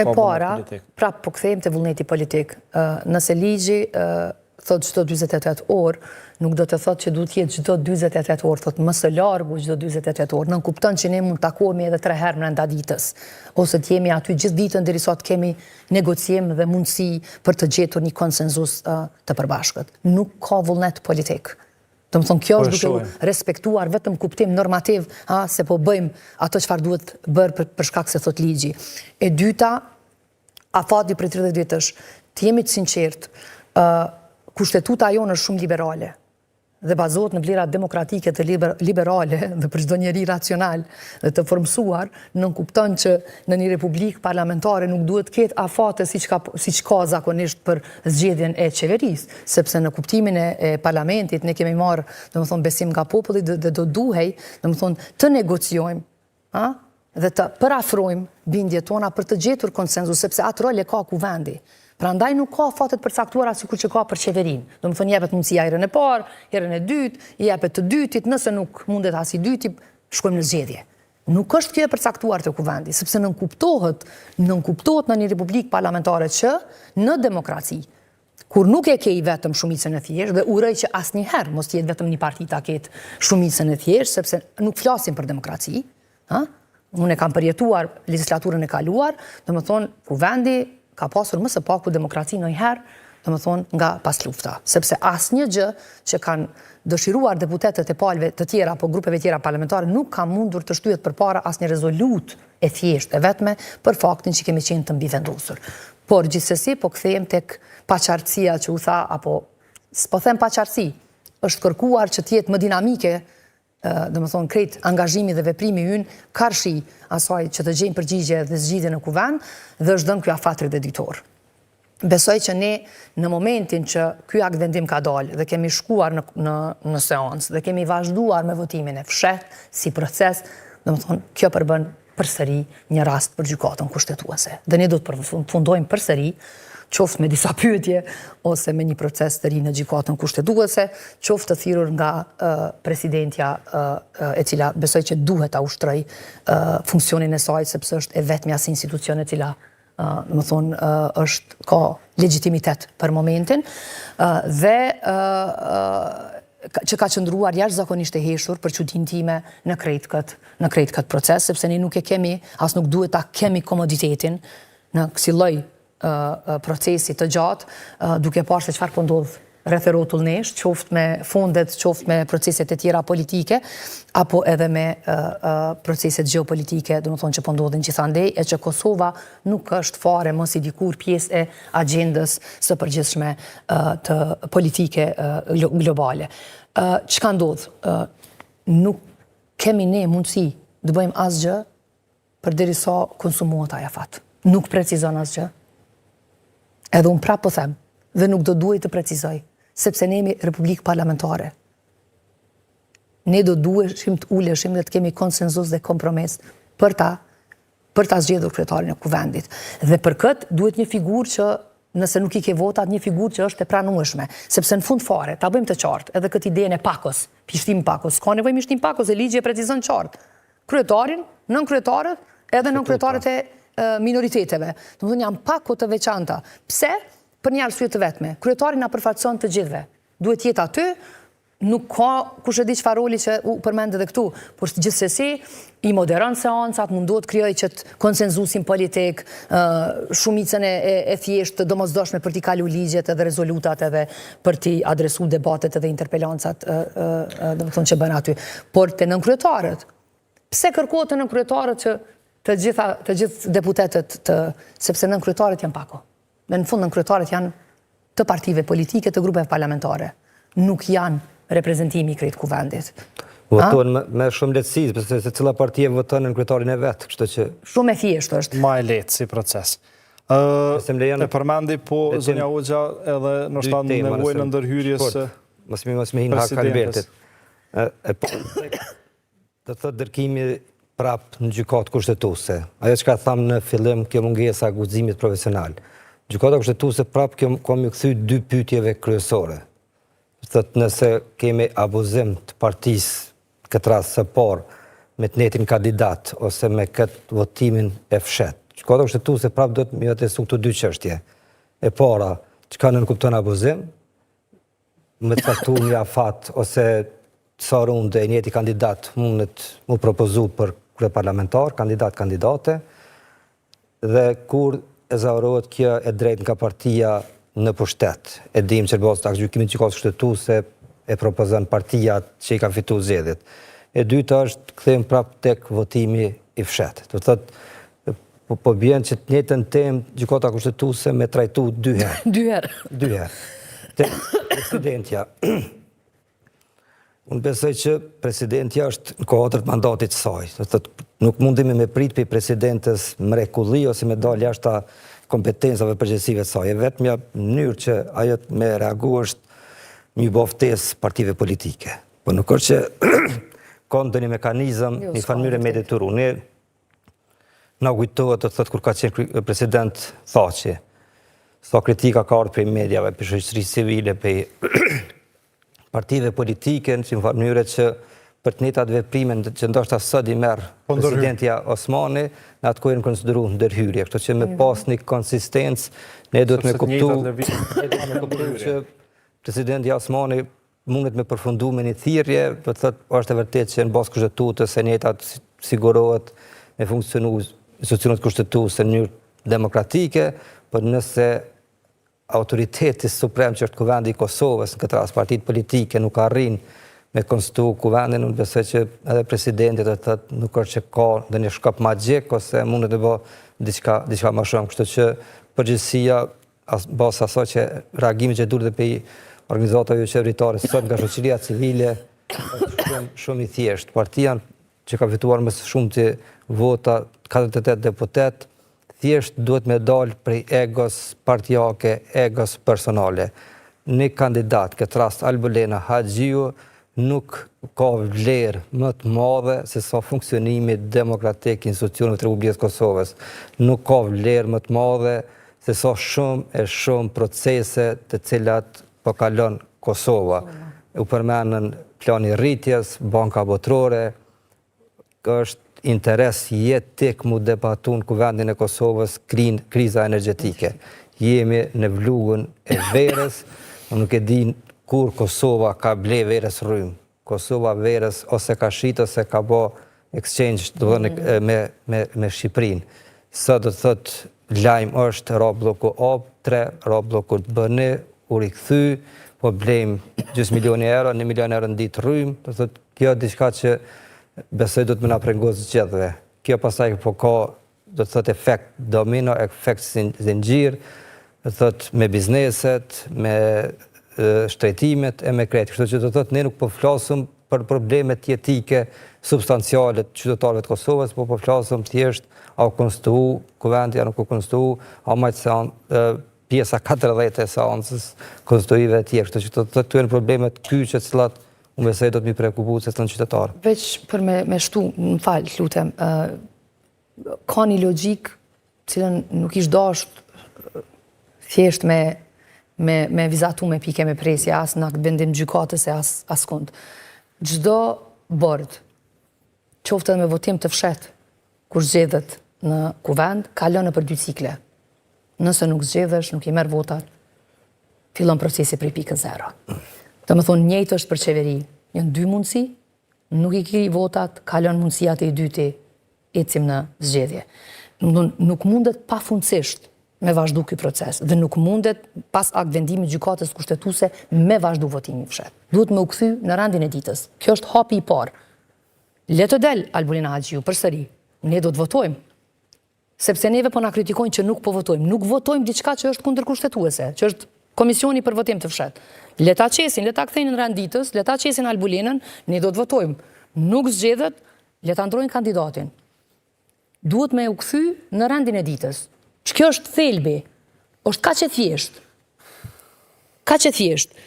E para, prap po kthejmë të vullneti politik. Nëse ligji thot çdo 48 orë, nuk do të thot që duhet jetë çdo 48 orë, thot më së largu çdo 48 orë. Nën kupton që ne mund të takohemi edhe 3 herë brenda ditës, ose të jemi aty gjithë ditën derisa të kemi negocim dhe mundësi për të gjetur një konsenzus të përbashkët. Nuk ka vullnet politik. Do të thonë, kjo është duke respektuar vetëm kuptim normativ, se po bëjmë ato çfarë duhet bërë për shkak se thot ligji. E dyta, afati për 30 ditësh, të jemi të sinqertë, kushtetuta jonë është shumë liberale dhe bazohet në vlera demokratike të liberale dhe për çdo njeri racional dhe të formsuar, nën kupton që në një republikë parlamentare nuk duhet ketë afate siç ka zakonisht për zgjedhjen e qeverisë, sepse në kuptimin e parlamentit ne kemi marrë, domethënë, besim nga populli dhe do duhej, domethënë, të negociojmë, dhe të përafrojmë bindjet tona për të gjetur konsenzus, sepse atë rol e ka kuvendi. Prandaj nuk ka fatet përcaktuara sikur që ka për qeverinë. Domethënë, jepet mundësia herën e parë, herën e dytë, jepet të dytit, nëse nuk mundet as i dyti, shkojmë në zgjedhje. Nuk është kjo e përcaktuar te kuvendi, sepse nën kuptohet në një republikë parlamentare që në demokraci, kur nuk e ke i vetëm shumicën e thjeshtë, dhe uroj që asnjëherë mos jetë vetëm një parti ta ketë shumicën e thjeshtë, sepse nuk flasim për demokraci, unë e kam përjetuar legislaturën e kaluar, domethënë, kuvendi ka pasur më së paku demokraci ndonjëherë, domethënë, nga pas lufta, sepse asnjë gjë që kanë dëshiruar deputetët e palëve të tjera apo grupeve tjera parlamentare nuk ka mundur të shtyhet përpara asnjë rezolut e thjeshtë e vetme për faktin që kemi qenë të mbivendosur. Por gjithsesi po kthehem tek paqartësia që u tha, apo s'po them paqartësi, është kërkuar që të jetë më dinamike, domethënë, krejt angazhimi dhe veprimi ynë karshi asaj që të gjejmë përgjigje dhe zgjidhje në kuvend, dhe është dhënë ky afat rededitor. Besoj që ne në momentin që ky akt vendim ka dalë dhe kemi shkuar në seancë dhe kemi vazhduar me votimin e fshehtë si proces, domethënë, kjo përbën përsëri një rast për gjykatën kushtetuese. Dhe ne do të përfundojmë përsëri, qoftë me disa pyetje ose me një proces të ri në gjykatën kushtetuese, qoftë të thirrur nga presidentja e cila besoj që duhet ta ushtroj funksionin e saj, sepse është e vetmja si institucion e cila ka legjitimitet për momentin, dhe që ka qëndruar jashtëzakonisht e heshtur për çudinë time në krejt këtë proces, sepse ne nuk e kemi, as nuk duhet ta kemi komoditetin në kësi lloj procesi të gjatë, duke parë se çfarë po ndodh rreth e rrotullnesh, qoftë me fondet, qoftë me proceset e tjera politike, apo edhe me proceset gjeopolitike, domethënë që po ndodhin gjithandej, e që Kosova nuk është fare mos i dikur pjesë e agjendës së përgjithshme të politike globale. Çka ndodh? Nuk kemi ne mundësi të bëjmë asgjë përderisa konsumohet ai afat. Nuk precizon asgjë. Edhe unë prapë po them, dhe nuk do duhet të precizoj, sepse ne jemi republikë parlamentare. Ne do duheshim të uleshim dhe të kemi konsenzus dhe kompromis për ta zgjedhur kryetarin e kuvendit. Dhe për këtë duhet një figurë që, nëse nuk i ke votat, një figurë që është e pranueshme, sepse në fund fare, ta bëjmë të qartë, edhe këtë idenë e pakos, pishtim pakos, ka nevojë mishtim pakos, e ligji e precizon qartë. Kryetarin, nën kryetarët, edhe nën kryetarët e minoriteteve. Domethënë, janë pako të veçanta. Pse? Për një arsye të vetme. Kryetari na përfaqëson të gjithëve. Duhet jetë aty, nuk ka kush e di çfarë roli që u përmend edhe këtu, por gjithsesi i moderon seancat, mundohet krijoj që konsenzusin politik, shumicën e thjeshtë, domosdoshme për t'i kalu ligjet edhe rezolutat edhe për t'i adresu debatet edhe interpelancat, domethënë që bën aty. Por te nënkryetarët, pse kërkohet te nënkryetarët që të gjithë deputetët, sepse nënkryetarët janë pako. Dhe në fund nënkryetarët janë të partive politike, të grupeve parlamentare. Nuk janë reprezentimi i krejt kuvendit. Voton me shumë lehtësi, sepse se cila parti e voton nënkryetarin e vet, kështu që shumë e thjeshtë është. Ma e lehtë si proces. E përmendi po zonja Hoxha edhe ndoshta nevojën e ndërhyrjes mos me hinë hak Albertit. Të thotë dërkimi prap në gjykatë kushtetuese. Ajo që ka thamë në fillim, kjo mungesa guximit profesional. Gjykata kushtetuese prap ka më kthy 2 pyetjeve kryesore. Thotë nëse kemi abuzim të partisë këtë rast së parë me të njëjtin kandidat ose me këtë votimin e fshehtë. gjykata kushtetuese prapë do të më atestu këto dy çështje. E para, çka nënkupton abuzim, me caktu një afat ose sa runde njëti kandidat mundet mu propozu për kryeparlamentar, kandidate, dhe kur e zavarohet kjo e drejt nga partia në pushtet. E dim që bazë të gjykimin gjykatës kushtetuese e propozon partia që i ka fitu zgjedhjet. E dyta është kthejmë prapë tek votimi i fshet. Do thotë po bjen që të njëjtën temë gjykata kushtetuese me trajtu dy herë. Dy herë. Tek presidentja. Unë besoj që presidentja është në kohëtër të mandatit saj. Nuk mundimi me prit për presidentës mrekulli ose me dalë jashtë kompetencave përgjithësive të saj. E vetmja mënyrë që ajo me reagu është një boftes partive politike. Po nuk është që ka ndonjë mekanizëm, një farë me deturu. Ne na kujtohet të thotë kur ka qenë president Thaçi. Sa kritika ka ardhur prej mediave, për shoqërisë civile, për partive politike, në një mënyrë që për të njëjtat veprime që ndoshta sot i merr presidentja Osmani, në atë kohë konsideru ndërhyrje. Kështu që me pas një konsistencë, ne duhet me kuptu që presidentja Osmani mundet me përfundu me një thirrje, do të thotë është e vërtetë që në bazë kushtetuese së njëjtat sigurohet me funksionu institucionet kushtetuese në mënyrë demokratike, por nëse autoriteti suprem që është kuvendi i Kosovës, në këtë rast partitë politike, nuk arrin me konstituu kuvendin, unë besoj që edhe presidentit do të thotë nuk është që ka ndonjë shkop magjik ose mundet të bëjë diçka më shumë. Kështu që përgjithësia bazë asaj që reagimi që duhet të bëj organizatave qeveritare sot nga shoqëria civile është shumë i thjeshtë. Partia që ka fituar më shumë të vota, 48 deputet, thjesht duhet me dalë prej egos partijake, egos personale. Një kandidat, këtë rast Albulena Haxhiu, nuk ka vlerë më të madhe se sa funksionimi demokratik i institucioneve të Republikës Kosovës. Nuk ka vlerë më të madhe se sa shumë procese të cilat po kalon Kosova. U përmenën plani rritjes, banka botërore, është interes jetë tek mu debatu në kuvendin e Kosovës kriza energetike. Jemi në vlugën e verës, nuk e din kur Kosova ka ble verës rrymë. Kosova verës ose ka shit ose ka bo exchange me Shqipërinë. Sot do të thotë lajmë është ra bloku A3, ra bloku B1, u rikthy, po blejmë 2 milioni euro, 1 milion euro në ditë rrymë. Do të thotë kjo diçka që besoj do të më na prengosë gjithëve. Kjo pasaj po ka, do të thotë efekt domino, efekt zinxhir, do të thotë me bizneset, me shtrejtimet e me krejt. Kështu që do të thotë ne nuk po flasëm për problemet jetike, substanciale të qytetarëve të Kosovës, po flasëm thjesht a u konstituu kuvendi, a nuk u konstituu, a majtë pjesa 40 e seancës konstituive e tjerë. Kështu që do të thotë janë problemet kyçe të cilat unë besoj do të mi prekupu se të në qytetarë. Veç për me shtu, më falë, lutem, ka një logjik cilën nuk ishtë dasht thjesht me vizatu me pike me presja, as në këtë bendim gjykatës e as kund. Gjdo bord, qoftë edhe me votim të fshet, kur zgjedhet në kuvend, kalon në për 2 cikle. Nëse nuk zgjedhesh, nuk i merr votat, fillon procesi prej pikës 0. Të më thonë njëjtë është për qeveri, janë 2 mundësi, nuk i ki votat, kalon mundësijat e i dyti, ecim në zgjedhje. Nuk mundet pafundësisht me vazhdu ky proces, dhe nuk mundet pas akt vendimit gjykatës kushtetuese me vazhdu votimi fshet. Duhet me u kthy në rendin e ditës. Kjo është hapi i parë. Le të del Albulena Haxhiu përsëri, ne do të votojmë. Sepse neve po na kritikojnë që nuk po votojmë. Nuk votojmë diçka që është kundër kushtetuese, që është komisioni për votim të fshet. Le ta qesin, le ta kthejnë në rend ditës, le ta qesin Albulenën, ne do të votojmë. Nuk zgjedhet, le ta ndrojnë kandidatin. Duhet me u kthy në rendin e ditës. Që kjo është thelbi, është kaq e thjeshtë. Kaq e thjeshtë.